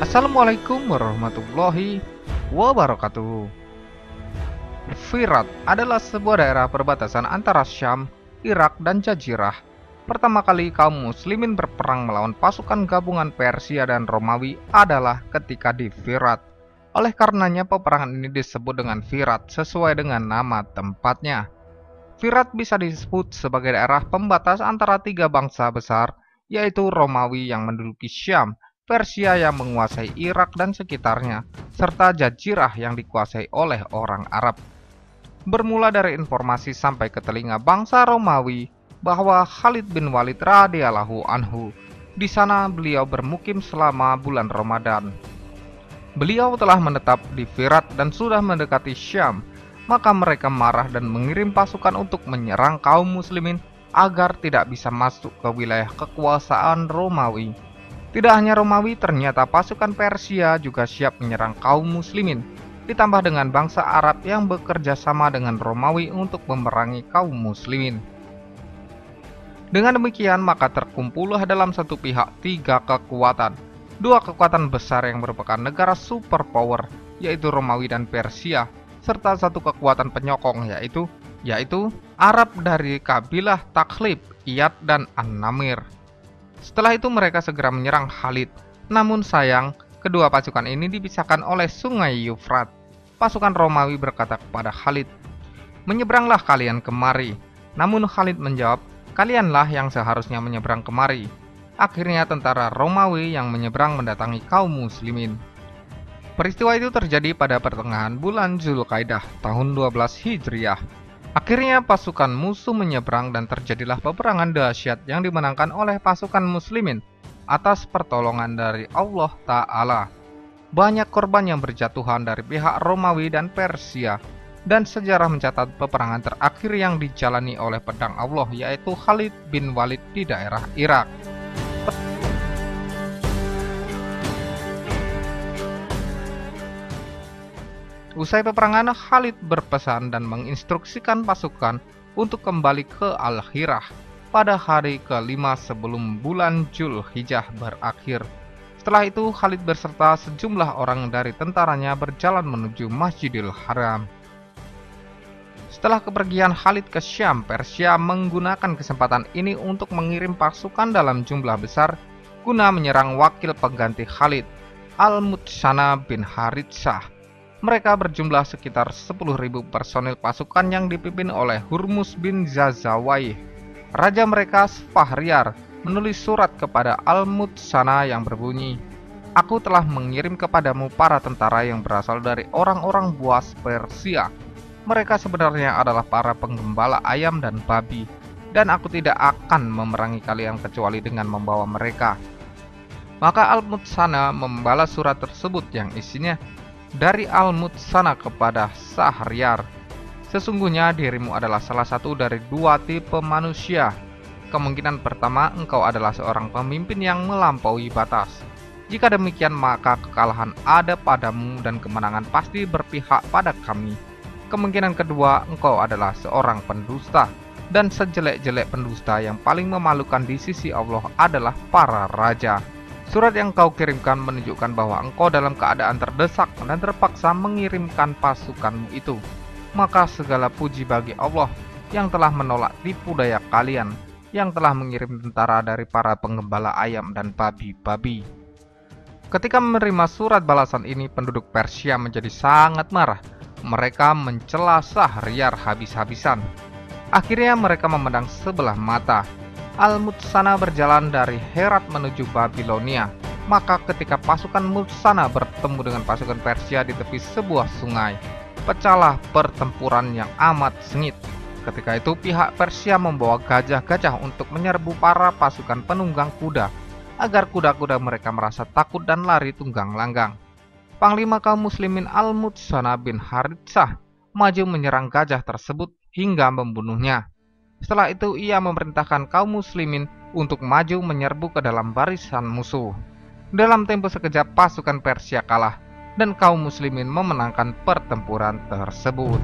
Assalamualaikum warahmatullahi wabarakatuh. Firat adalah sebuah daerah perbatasan antara Syam, Irak, dan Jazirah. Pertama kali kaum muslimin berperang melawan pasukan gabungan Persia dan Romawi adalah ketika di Firat. Oleh karenanya peperangan ini disebut dengan Firat sesuai dengan nama tempatnya. Firat bisa disebut sebagai daerah pembatas antara tiga bangsa besar, yaitu Romawi yang menduduki Syam, Persia yang menguasai Irak dan sekitarnya, serta Jazirah yang dikuasai oleh orang Arab. Bermula dari informasi sampai ke telinga bangsa Romawi bahwa Khalid bin Walid radhiyallahu anhu, di sana beliau bermukim selama bulan Ramadan. Beliau telah menetap di Firat dan sudah mendekati Syam, maka mereka marah dan mengirim pasukan untuk menyerang kaum muslimin agar tidak bisa masuk ke wilayah kekuasaan Romawi. Tidak hanya Romawi, ternyata pasukan Persia juga siap menyerang kaum muslimin, ditambah dengan bangsa Arab yang bekerja sama dengan Romawi untuk memerangi kaum muslimin. Dengan demikian, maka terkumpullah dalam satu pihak tiga kekuatan. Dua kekuatan besar yang merupakan negara superpower, yaitu Romawi dan Persia, serta satu kekuatan penyokong yaitu Arab dari kabilah Taklib, Iyad, dan An-Namir. Setelah itu mereka segera menyerang Khalid. Namun sayang, kedua pasukan ini dipisahkan oleh sungai Yufrat. Pasukan Romawi berkata kepada Khalid, "Menyeberanglah kalian kemari." Namun Khalid menjawab, "Kalianlah yang seharusnya menyeberang kemari." Akhirnya tentara Romawi yang menyeberang mendatangi kaum muslimin. Peristiwa itu terjadi pada pertengahan bulan Zulkaidah tahun 12 Hijriah. Akhirnya pasukan musuh menyeberang dan terjadilah peperangan dahsyat yang dimenangkan oleh pasukan muslimin atas pertolongan dari Allah Ta'ala. Banyak korban yang berjatuhan dari pihak Romawi dan Persia, dan sejarah mencatat peperangan terakhir yang dijalani oleh pedang Allah yaitu Khalid bin Walid di daerah Irak. Usai peperangan, Khalid berpesan dan menginstruksikan pasukan untuk kembali ke Al-Hirah pada hari ke-5 sebelum bulan Zulhijjah berakhir. Setelah itu, Khalid berserta sejumlah orang dari tentaranya berjalan menuju Masjidil Haram. Setelah kepergian Khalid ke Syam, Persia menggunakan kesempatan ini untuk mengirim pasukan dalam jumlah besar guna menyerang wakil pengganti Khalid, Al-Mutsana bin Haritsah. Mereka berjumlah sekitar 10.000 personil pasukan yang dipimpin oleh Hurmuz bin Zazawaih. Raja mereka, Fahryar, menulis surat kepada Al-Mutsana yang berbunyi, "Aku telah mengirim kepadamu para tentara yang berasal dari orang-orang buas Persia. Mereka sebenarnya adalah para penggembala ayam dan babi, dan aku tidak akan memerangi kalian kecuali dengan membawa mereka." Maka Al-Mutsana membalas surat tersebut yang isinya, dari Al-Mutsana kepada Sahryar, "Sesungguhnya dirimu adalah salah satu dari dua tipe manusia. Kemungkinan pertama, engkau adalah seorang pemimpin yang melampaui batas. Jika demikian, maka kekalahan ada padamu dan kemenangan pasti berpihak pada kami. Kemungkinan kedua, engkau adalah seorang pendusta, dan sejelek-jelek pendusta yang paling memalukan di sisi Allah adalah para raja. Surat yang kau kirimkan menunjukkan bahwa engkau dalam keadaan terdesak dan terpaksa mengirimkan pasukanmu itu. Maka segala puji bagi Allah yang telah menolak tipu daya kalian, yang telah mengirim tentara dari para penggembala ayam dan babi-babi." Ketika menerima surat balasan ini, penduduk Persia menjadi sangat marah. Mereka mencela Sahryar habis-habisan. Akhirnya mereka memandang sebelah mata. Al-Mutsana berjalan dari Herat menuju Babilonia. Maka ketika pasukan Mutsana bertemu dengan pasukan Persia di tepi sebuah sungai, pecahlah pertempuran yang amat sengit. Ketika itu pihak Persia membawa gajah-gajah untuk menyerbu para pasukan penunggang kuda, agar kuda-kuda mereka merasa takut dan lari tunggang langgang. Panglima kaum muslimin Al-Mutsana bin Haritsah maju menyerang gajah tersebut hingga membunuhnya. Setelah itu ia memerintahkan kaum muslimin untuk maju menyerbu ke dalam barisan musuh. Dalam tempo sekejap pasukan Persia kalah dan kaum muslimin memenangkan pertempuran tersebut.